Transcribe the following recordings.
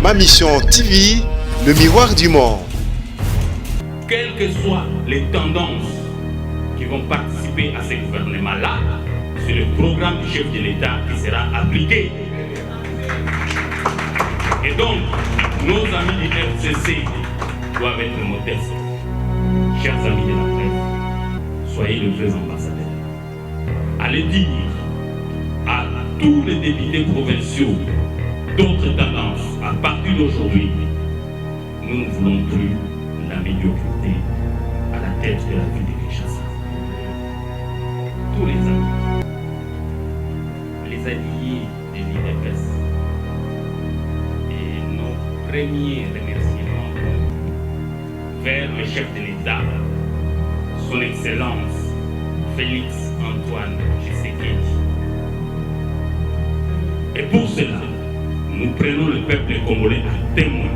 Ma Mission TV, le miroir du monde. Quelles que soient les tendances qui vont participer à ce gouvernement-là, c'est le programme du chef de l'État qui sera appliqué. Et donc, nos amis du FCC doivent être modestes. Chers amis de la presse, soyez les vrais ambassadeurs. Allez dire à tous les députés provinciaux d'autres tendances, à partir d'aujourd'hui, nous ne voulons plus la médiocrité à la tête de la ville de Kinshasa. Tous les amis, les alliés de l'IDPS et nos premiers remerciements vers le chef de l'État, son Excellence Félix Antoine Tshisekedi. Et pour cela, nous prenons le peuple congolais à témoin.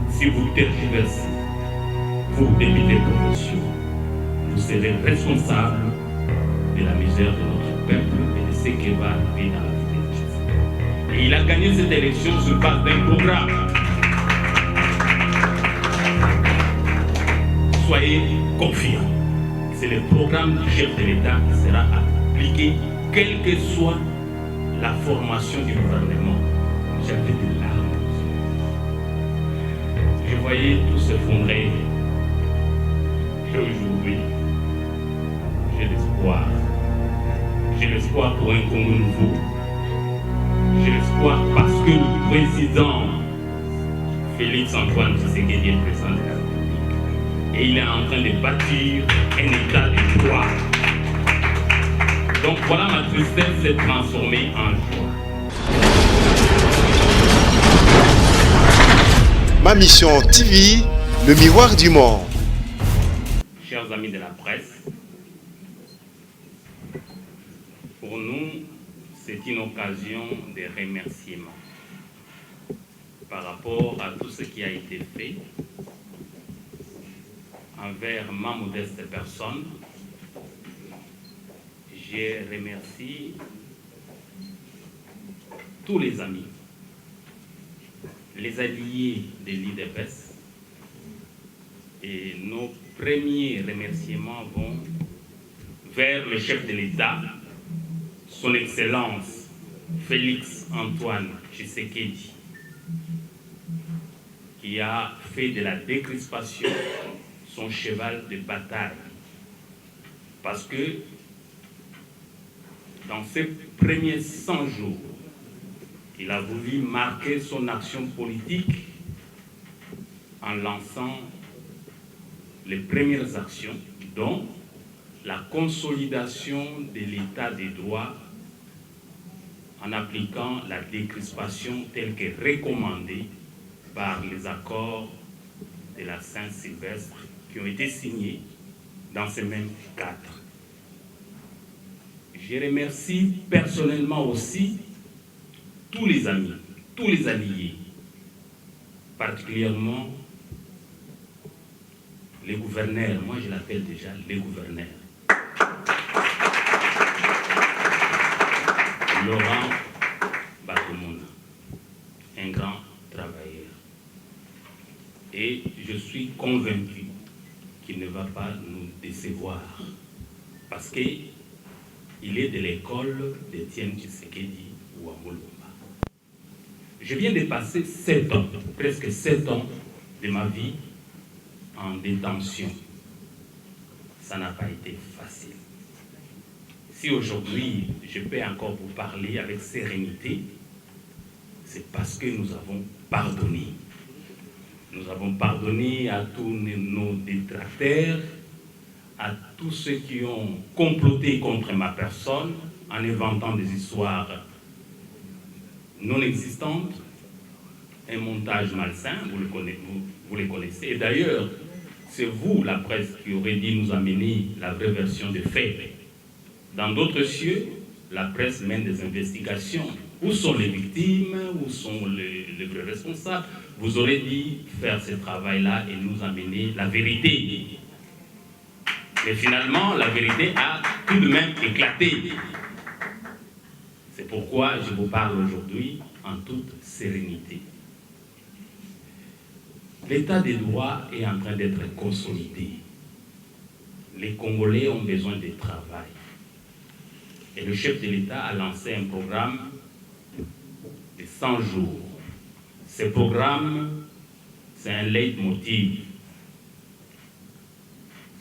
Si vous tergiversez, vous députés provinciaux, vous serez responsables de la misère de notre peuple et de ce qui va arriver dans la vie de Jésus. Et il a gagné cette élection sur base d'un programme. Soyez confiants. C'est le programme du chef de l'État qui sera appliqué, quelle que soit la formation du gouvernement. J'avais des larmes. Je voyais tout s'effondrer. Et aujourd'hui, j'ai l'espoir. J'ai l'espoir pour un Congo nouveau. J'ai l'espoir parce que le président Félix Antoine Tshisekedi est le président de la République. Et il est en train de bâtir un état de droit. Donc voilà, ma tristesse s'est transformée en joie. Ma Mission TV, le miroir du monde. Chers amis de la presse, pour nous, c'est une occasion de remerciement par rapport à tout ce qui a été fait envers ma modeste personne. Je remercie tous les amis, les alliés de l'IDPS, et nos premiers remerciements vont vers le chef de l'État, son Excellence Félix Antoine Tshisekedi, qui a fait de la décrispation son cheval de bataille. Parce que dans ces premiers 100 jours, il a voulu marquer son action politique en lançant les premières actions, dont la consolidation de l'état des droits en appliquant la décrispation telle que recommandée par les accords de la Saint-Sylvestre qui ont été signés dans ce même cadre. Je remercie personnellement aussi tous les amis, tous les alliés, particulièrement les gouverneurs. Moi, je l'appelle déjà les gouverneurs. Laurent Bakomona, un grand travailleur. Et je suis convaincu qu'il ne va pas nous décevoir parce qu'il est de l'école d'Étienne Tshisekedi ou à Molomba. Je viens de passer 7 ans, presque 7 ans de ma vie en détention. Ça n'a pas été facile. Si aujourd'hui je peux encore vous parler avec sérénité, c'est parce que nous avons pardonné. Nous avons pardonné à tous nos détracteurs, à tous ceux qui ont comploté contre ma personne en inventant des histoires non existantes, un montage malsain, vous les connaissez. Et d'ailleurs, c'est vous, la presse, qui aurez dit nous amener la vraie version des faits. Dans d'autres cieux, la presse mène des investigations. Où sont les victimes? Où sont les vrais responsables? Vous aurez dit faire ce travail-là et nous amener la vérité. Mais finalement, la vérité a tout de même éclaté. C'est pourquoi je vous parle aujourd'hui en toute sérénité. L'état des droits est en train d'être consolidé. Les Congolais ont besoin de travail. Et le chef de l'État a lancé un programme de 100 jours. Ce programme, c'est un leitmotiv.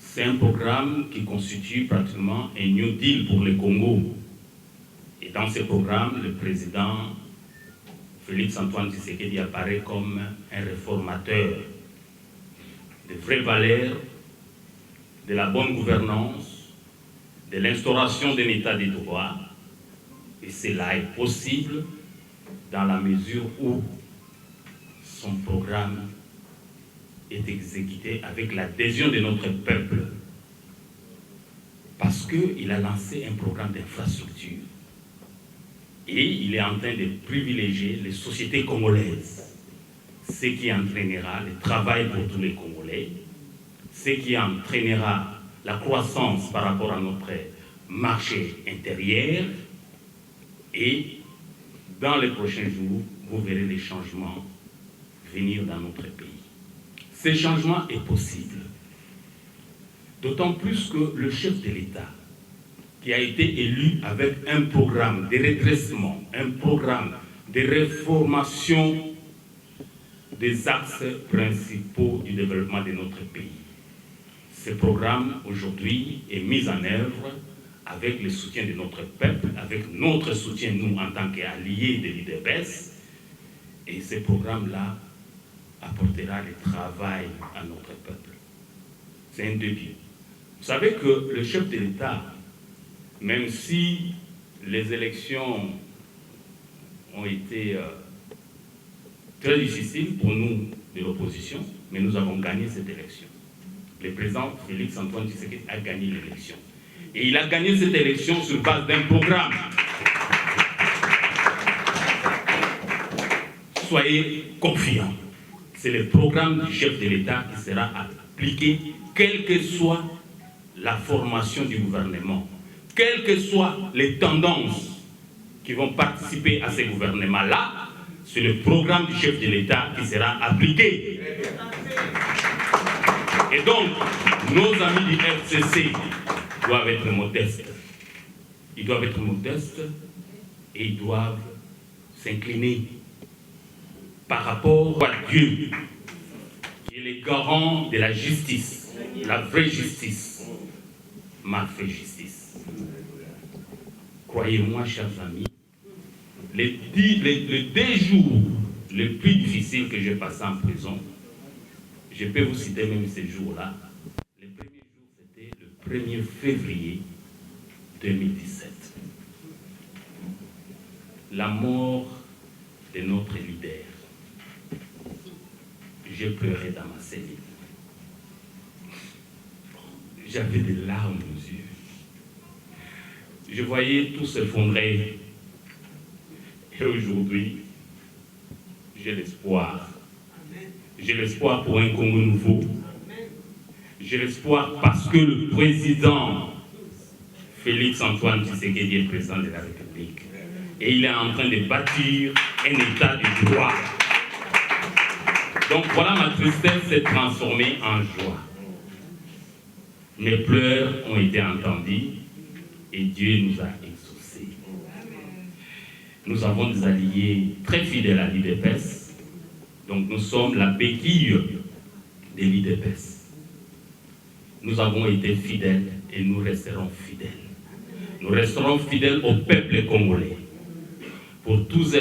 C'est un programme qui constitue pratiquement un New Deal pour le Congo. Et dans ce programme, le président Félix-Antoine Tshisekedi apparaît comme un réformateur des vraies valeurs, de la bonne gouvernance, de l'instauration d'un état de droit. Et cela est possible dans la mesure où son programme est exécuté avec l'adhésion de notre peuple. Parce qu'il a lancé un programme d'infrastructure. Et il est en train de privilégier les sociétés congolaises, ce qui entraînera le travail pour tous les Congolais, ce qui entraînera la croissance par rapport à notre marché intérieur. Et dans les prochains jours, vous verrez les changements venir dans notre pays. Ce changement est possible, d'autant plus que le chef de l'État, qui a été élu avec un programme de redressement, un programme de réformation des axes principaux du développement de notre pays. Ce programme, aujourd'hui, est mis en œuvre avec le soutien de notre peuple, avec notre soutien, nous, en tant qu'alliés de l'UDPS. Et ce programme-là apportera le travail à notre peuple. C'est un début. Vous savez que le chef de l'État, même si les élections ont été très difficiles pour nous de l'opposition, mais nous avons gagné cette élection. Le président Félix-Antoine Tshisekedi a gagné l'élection. Et il a gagné cette élection sur base d'un programme. Soyez confiants. C'est le programme du chef de l'État qui sera appliqué, quelle que soit la formation du gouvernement, quelles que soient les tendances qui vont participer à ce gouvernement-là. C'est le programme du chef de l'État qui sera appliqué. Et donc, nos amis du FCC doivent être modestes. Ils doivent être modestes et ils doivent s'incliner par rapport à Dieu, qui est le garant de la justice, la vraie justice, m'a fait justice. Croyez-moi, chers amis, les 2 jours les plus difficiles que j'ai passés en prison, je peux vous citer même ces jours-là. Le premier jour, c'était le 1er février 2017. La mort de notre leader. J'ai pleuré dans ma cellule. J'avais des larmes aux yeux. Je voyais tout s'effondrer. Et aujourd'hui, j'ai l'espoir. J'ai l'espoir pour un Congo nouveau. J'ai l'espoir parce que le président Félix-Antoine Tshisekedi est le président de la République. Et il est en train de bâtir un état de droit. Donc voilà, ma tristesse s'est transformée en joie. Mes pleurs ont été entendus et Dieu nous a exaucés. Nous avons des alliés très fidèles à l'UDPS. Donc nous sommes la béquille de l'UDPS. Nous avons été fidèles et nous resterons fidèles. Nous resterons fidèles au peuple congolais. Pour tous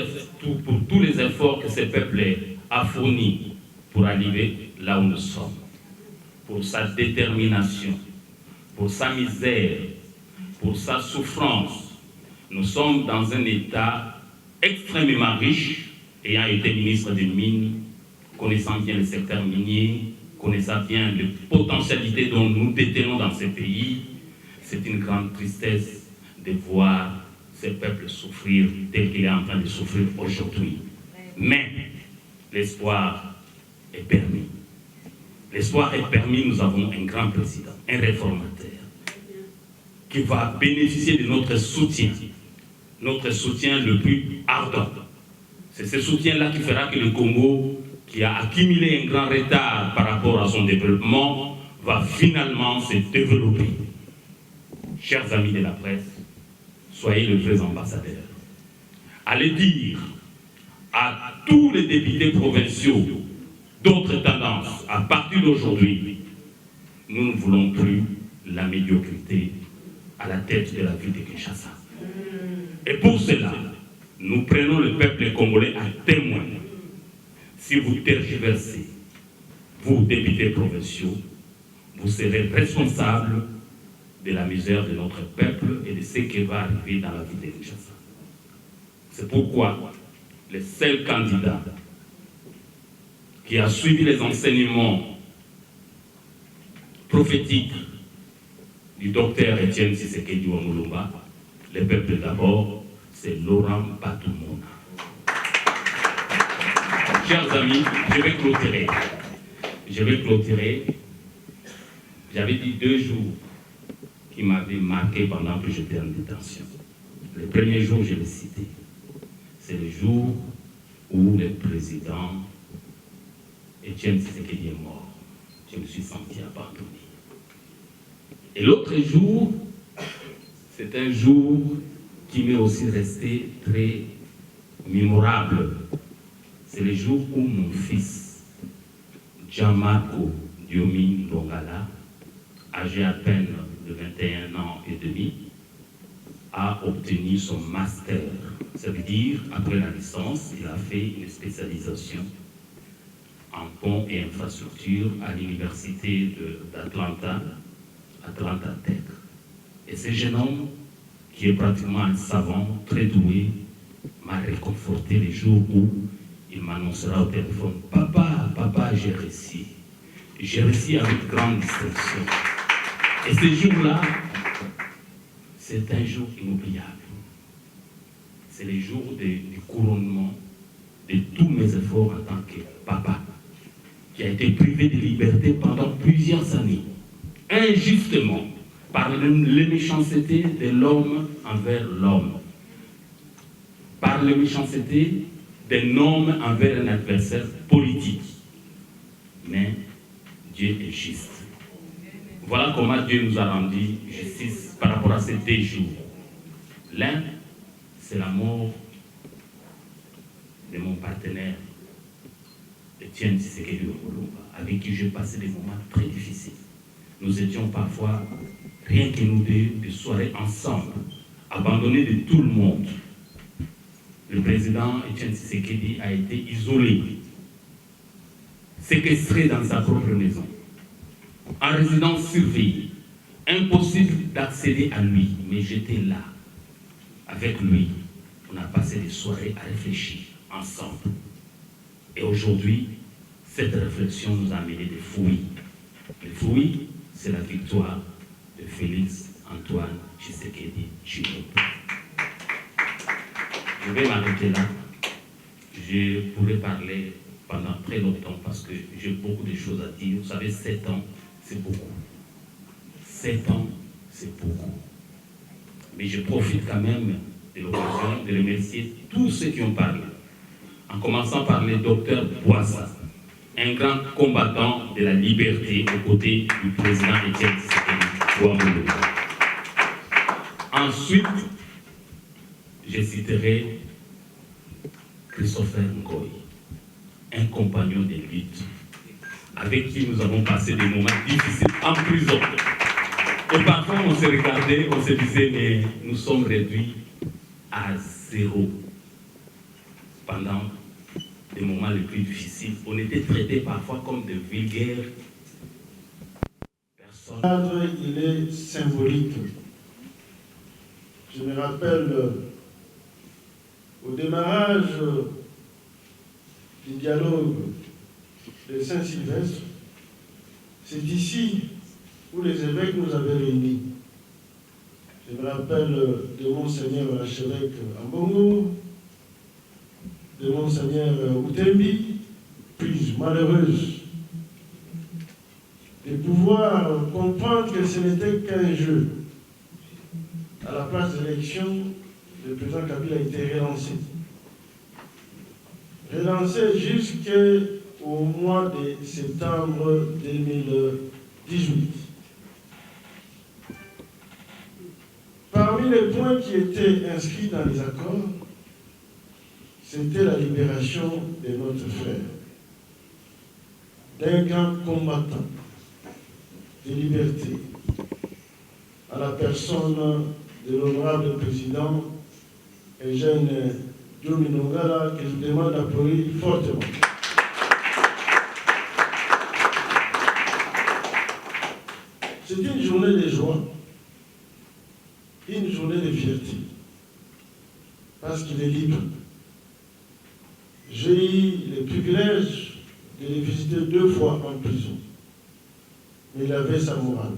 les efforts que ce peuple a fournis pour arriver là où nous sommes. Pour sa détermination, pour sa misère, pour sa souffrance. Nous sommes dans un état extrêmement riche, ayant été ministre des Mines, connaissant bien le secteur minier, connaissant bien les potentialités dont nous détenons dans ce pays. C'est une grande tristesse de voir ce peuple souffrir tel qu'il est en train de souffrir aujourd'hui. Mais l'espoir est permis. L'espoir est permis, nous avons un grand président, un réformateur, qui va bénéficier de notre soutien le plus ardent. C'est ce soutien-là qui fera que le Congo qui a accumulé un grand retard par rapport à son développement, va finalement se développer. Chers amis de la presse, soyez le vrai ambassadeur. Allez dire à tous les députés provinciaux d'autres tendances, à partir d'aujourd'hui, nous ne voulons plus la médiocrité à la tête de la ville de Kinshasa. Et pour cela, nous prenons le peuple congolais à témoin. Si vous tergiversez, vous, députés provinciaux, vous serez responsables de la misère de notre peuple et de ce qui va arriver dans la ville de Kinshasa. C'est pourquoi le seul candidat qui a suivi les enseignements prophétiques du docteur Etienne Tshisekedi Wamulumba, le peuple d'abord, c'est Laurent Batumona. Chers amis, je vais clôturer. J'avais dit 2 jours qui m'avaient marqué pendant que j'étais en détention. Le premier jour, je l'ai cité. C'est le jour où le président Etienne Tshisekedi est mort. Je me suis senti abandonné. Et l'autre jour, c'est un jour qui m'est aussi resté très mémorable. C'est le jour où mon fils, Jean-Marco Diomi Longala, âgé à peine de 21 ans et demi, a obtenu son master. Ça veut dire, après la licence, il a fait une spécialisation en ponts et infrastructures à l'université d'Atlanta, Atlanta Tech. Et ce jeune homme, qui est pratiquement un savant très doué, m'a réconforté les jours où il m'annoncera au téléphone: Papa, papa, j'ai réussi. J'ai réussi avec grande distinction. Et ce jour-là, c'est un jour inoubliable. C'est le jour du couronnement de tous mes efforts en tant que papa, qui a été privé de liberté pendant plusieurs années, injustement, par les méchancetés de l'homme envers l'homme, par les méchancetés d'un homme envers un adversaire politique. Mais Dieu est juste. Voilà comment Dieu nous a rendu justice par rapport à ces 2 jours. L'un, c'est la mort de mon partenaire, Etienne Tshisekedi Wamulumba, avec qui j'ai passé des moments très difficiles. Nous étions parfois, rien que nous deux, des soirées ensemble, abandonnés de tout le monde. Le président Etienne Tshisekedi a été isolé, séquestré dans sa propre maison, en résidence surveillée, impossible d'accéder à lui, mais j'étais là, avec lui. On a passé des soirées à réfléchir ensemble. Et aujourd'hui, cette réflexion nous a amené des fruits. Les fruits, c'est la victoire de Félix Antoine Tshisekedi Tshilombo. Je vais m'arrêter là. Je pourrais parler pendant très longtemps parce que j'ai beaucoup de choses à dire. Vous savez, 7 ans, c'est beaucoup. 7 ans, c'est beaucoup. Mais je profite quand même de l'occasion de remercier tous ceux qui ont parlé. En commençant par le docteur Boissa, un grand combattant de la liberté aux côtés du président Etienne Tshisekedi Wamulumba. Ensuite, je citerai Christopher Ngoy, un compagnon de lutte, avec qui nous avons passé des moments difficiles en prison. Et parfois, on se regardait, on se disait, mais nous sommes réduits à 0. Pendant des moments les plus difficiles, on était traités parfois comme de vulgaires personnes. Il est symbolique. Je me rappelle au démarrage du dialogue de Saint-Sylvestre, c'est ici où les évêques nous avaient réunis. Je me rappelle de Monseigneur l'archevêque Ambongo, de Monseigneur Outembi, puis malheureuse de pouvoir comprendre que ce n'était qu'un jeu. À la place de l'élection, le président Kabila a été relancé. Relancé jusqu'à au mois de septembre 2018. Parmi les points qui étaient inscrits dans les accords, c'était la libération de notre frère, d'un grand combattant de liberté, à la personne de l'honorable président Eugène Diomi Nongala, que je demande d'applaudir fortement. C'est une journée de joie, une journée de fierté, parce qu'il est libre. J'ai eu le privilège de le visiter 2 fois en prison, mais il avait sa morale,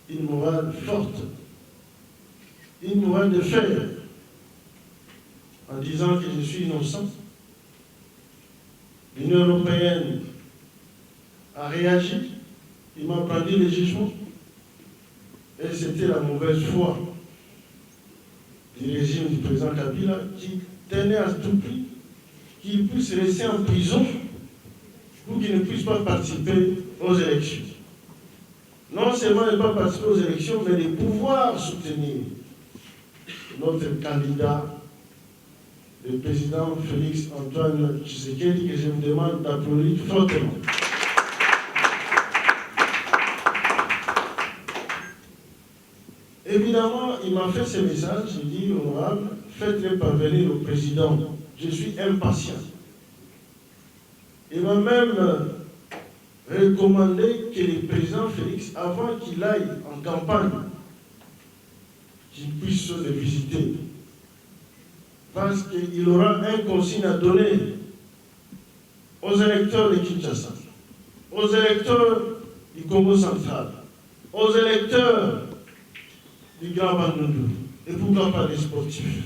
une morale forte, une morale de fer, en disant que je suis innocent. L'Union européenne a réagi, il m'a brandi le jugement, et c'était la mauvaise foi du régime du président Kabila qui tenait à tout prix qu'il puisse rester en prison pour qu'il ne puisse pas participer aux élections. Non seulement ne pas participer aux élections, mais de pouvoir soutenir notre candidat, le président Félix Antoine Tshisekedi, que je vous demande d'applaudir fortement. Évidemment, il m'a fait ce message, il dit, honorable, faites-le parvenir au président. Je suis impatient. Il m'a même recommandé que le président Félix, avant qu'il aille en campagne, qu'il puisse le visiter. Parce qu'il aura un consigne à donner aux électeurs de Kinshasa, aux électeurs du Congo central, aux électeurs du Grand Bandundu, et pourquoi pas des sportifs,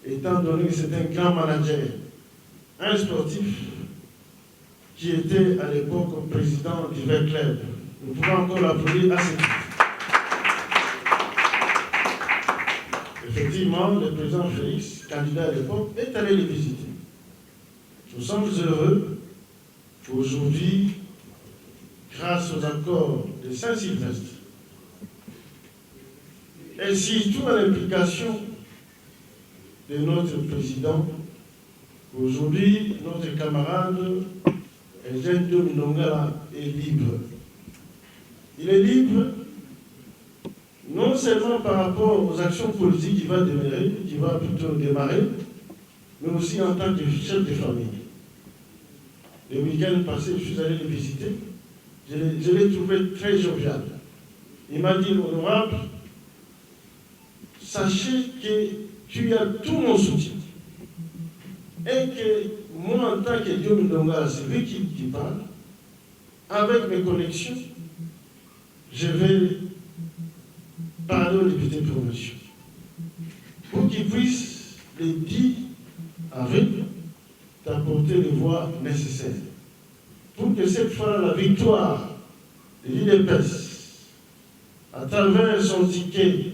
étant donné que c'est un grand manager, un sportif qui était à l'époque président du Vert Club. Nous pouvons encore l'applaudir à ce titre. Effectivement, le président Félix, candidat à l'époque, est allé les visiter. Nous sommes heureux qu'aujourd'hui, grâce aux accords de Saint-Sylvestre, et surtout à l'implication de notre président, aujourd'hui, notre camarade Eugène Diomi Nongala est libre. Il est libre non seulement par rapport aux actions politiques qu'il va démarrer, mais aussi en tant que chef de famille. Le week-end passé, je suis allé le visiter, je l'ai trouvé très jovial. Il m'a dit, honorable, sachez que tu as tout mon soutien. Et que moi, en tant que Diomi Nongala, c'est lui qui parle, avec mes connexions, je vais parler au député provincial pour qu'il puisse, le 10 avril, t'apporter les voix nécessaires pour que cette fois la victoire de l'IDPS, à travers son ticket,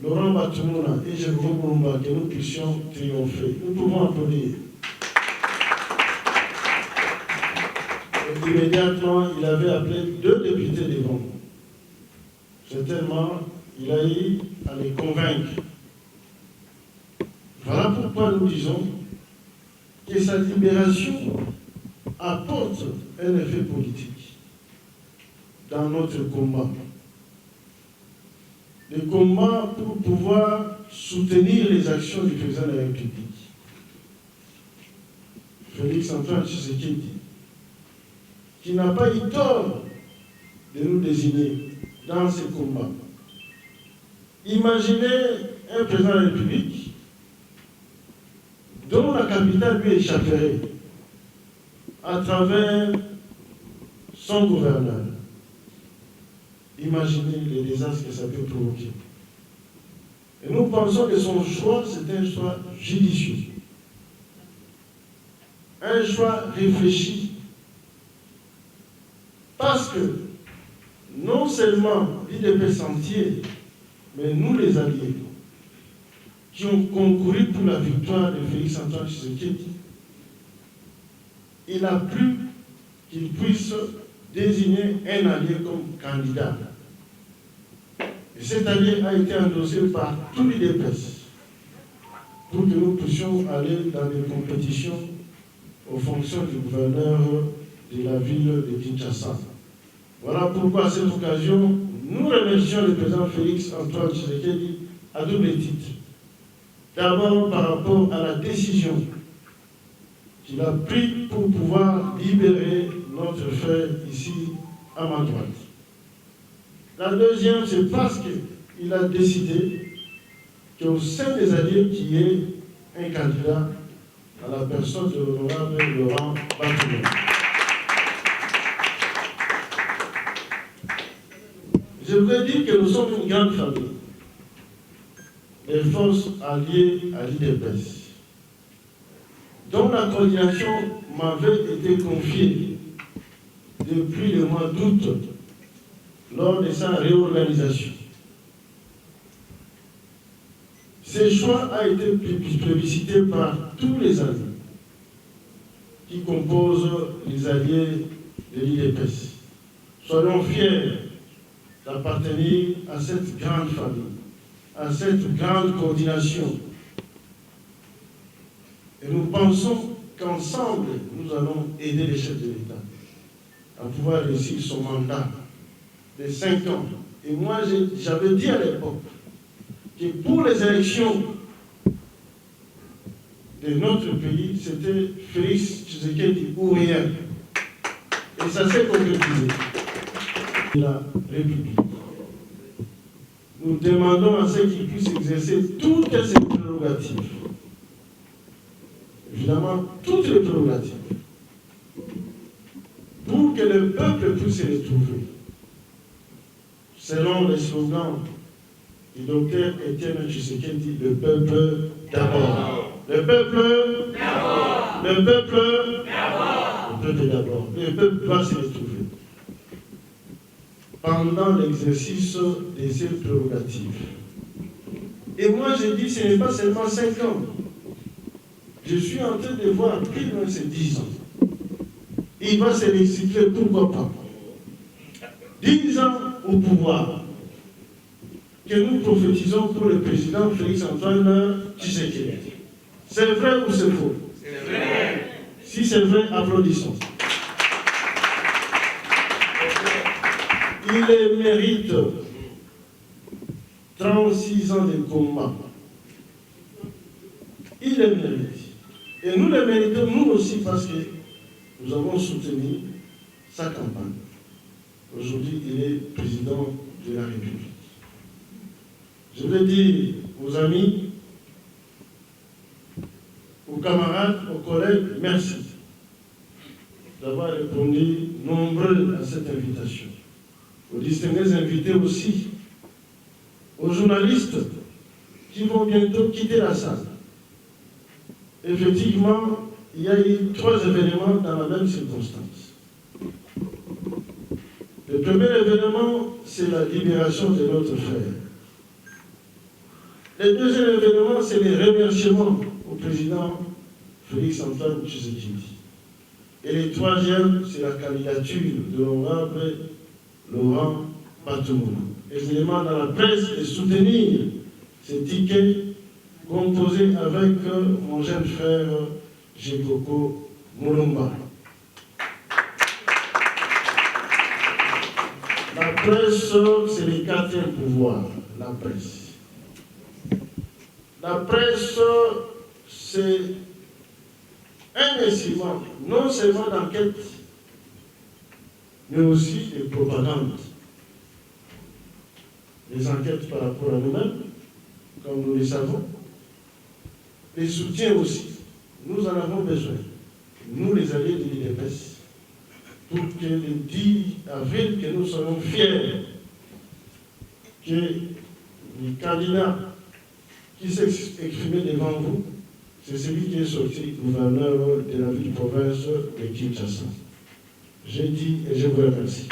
Laurent Batumuna et Jérôme Boumba, que nous puissions triompher. Nous pouvons applaudir. Et immédiatement, il avait appelé 2 députés devant nous. Certainement, il a eu à les convaincre. Voilà pourquoi nous disons que sa libération apporte un effet politique dans notre combat. Le combat pour pouvoir soutenir les actions du président de la République, Félix Antoine Tshisekedi, qui n'a pas eu tort de nous désigner dans ce combat. Imaginez un président de la République dont la capitale lui échapperait à travers son gouverneur. Imaginez les désastres que ça peut provoquer. Et nous pensons que son choix, c'est un choix judicieux. Un choix réfléchi. Parce que non seulement l'IDPS entier, mais nous les alliés, qui ont concouru pour la victoire de Félix Antoine Tshisekedi, il a plu qu'il puisse désigner un allié comme candidat. Et cet allié a été endossé par tous les DPS pour que nous puissions aller dans des compétitions aux fonctions du gouverneur de la ville de Kinshasa. Voilà pourquoi à cette occasion, nous remercions le président Félix Antoine Tshisekedi à double titre. D'abord par rapport à la décision qu'il a prise pour pouvoir libérer notre frère ici à ma droite. La deuxième, c'est parce qu'il a décidé qu'au sein des alliés, qu'il y ait un candidat à la personne de l'honorable Laurent Batoumou. Je voudrais dire que nous sommes une grande famille. Les forces alliées à l'IDPS, dont la coordination m'avait été confiée depuis le mois d'août lors de sa réorganisation. Ce choix a été plébiscité par tous les alliés qui composent les alliés de l'IDPS. Soyons fiers d'appartenir à cette grande famille, à cette grande coordination. Et nous pensons qu'ensemble, nous allons aider les chefs de l'État à pouvoir réussir son mandat de 5 ans. Et moi, j'avais dit à l'époque que pour les élections de notre pays, c'était Félix Tshisekedi ou rien. Et ça s'est concrétisé. La République. Nous demandons à ceux qui puissent exercer toutes ces prérogatives. Évidemment, toutes les prérogatives. Pour que le peuple puisse se retrouver. Selon les slogans du docteur Étienne Tshisekedi, le peuple d'abord. Le peuple d'abord. Le peuple d'abord. Le peuple d'abord. Le peuple doit se retrouver. Pendant l'exercice de ces prérogatives. Et moi, je dis, ce n'est pas seulement 5 ans. Je suis en train de voir plus loin ces 10 ans. Il va se recycler, pourquoi pas. 10 ans au pouvoir que nous prophétisons pour le président Félix Antoine Tshisekedi. C'est vrai ou c'est faux? C'est vrai. Si c'est vrai, applaudissons. Il mérite 36 ans de combat. Il le mérite. Et nous le méritons, nous aussi, parce que nous avons soutenu sa campagne. Aujourd'hui, il est président de la République. Je veux dire aux amis, aux camarades, aux collègues, merci d'avoir répondu nombreux à cette invitation. Aux distingués invités aussi, aux journalistes qui vont bientôt quitter la salle. Effectivement, il y a eu 3 événements dans la même circonstance. Le premier événement, c'est la libération de notre frère. Le deuxième événement, c'est les remerciements au président Félix Antoine Tshisekedi. Et le troisième, c'est la candidature de l'honorable Laurent Batoumou. Et je demande à la presse de soutenir ces tickets composés avec mon jeune frère Jekoko Moulumba. La presse, c'est le 4e pouvoir, la presse. La presse, c'est un instrument, non seulement d'enquête, mais aussi de propagande. Les enquêtes par rapport à nous-mêmes, comme nous le savons, les soutiens aussi. Nous en avons besoin, nous les alliés de l'IDPS, pour que le 10 avril, que nous soyons fiers que le candidat qui s'est exprimé devant vous, c'est celui qui est sorti gouverneur de la ville-province de Kinshasa. J'ai dit et je vous remercie.